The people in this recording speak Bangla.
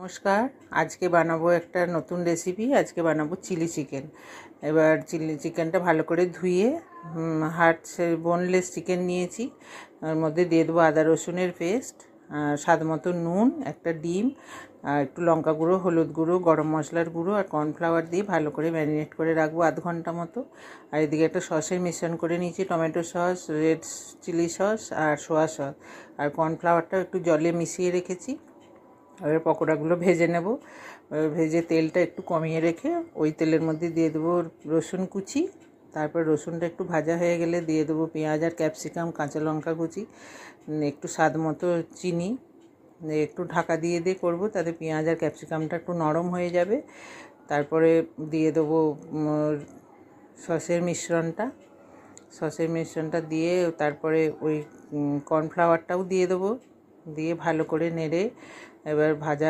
নমস্কার। আজকে বানাবো একটা নতুন রেসিপি। আজকে বানাবো চিলি চিকেন। এবার চিলি চিকেনটা ভালো করে ধুয়ে বোনলেস চিকেন নিয়েছি। ওর মধ্যে দিয়ে দেবো আদা রসুনের পেস্ট, স্বাদ মতো নুন, একটা ডিম, আর একটু লঙ্কা গুঁড়ো, হলুদ গুঁড়ো, গরম মশলার গুঁড়ো আর কর্নফ্লাওয়ার দিয়ে ভালো করে ম্যারিনেট করে রাখবো আধ ঘন্টা মতো। আর এদিকে একটা সসের মিশ্রণ করে নিয়েছি, tomato sauce, red chilli sauce আর সোয়া সস, আর কর্নফ্লাওয়ারটা একটু জলে মিশিয়ে রেখেছি। এবার পকোড়াগুলো ভেজে নেব। ভেজে তেলটা একটু কমিয়ে রেখে ওই তেলের মধ্যে দিয়ে দেবো রসুন কুচি। তারপর রসুনটা একটু ভাজা হয়ে গেলে দিয়ে দেবো পেঁয়াজ আর ক্যাপসিকাম, কাঁচা লঙ্কা কুচি, একটু স্বাদ মতো চিনি, একটু ঢাকা দিয়ে করবো, তাতে পেঁয়াজ আর ক্যাপসিকামটা একটু নরম হয়ে যাবে। তারপরে দিয়ে দেবো সসের মিশ্রণটা দিয়ে তারপরে ওই কর্নফ্লাওয়ারটাও দিয়ে দেবো, দিয়ে ভালো করে নেড়ে এবার ভাজা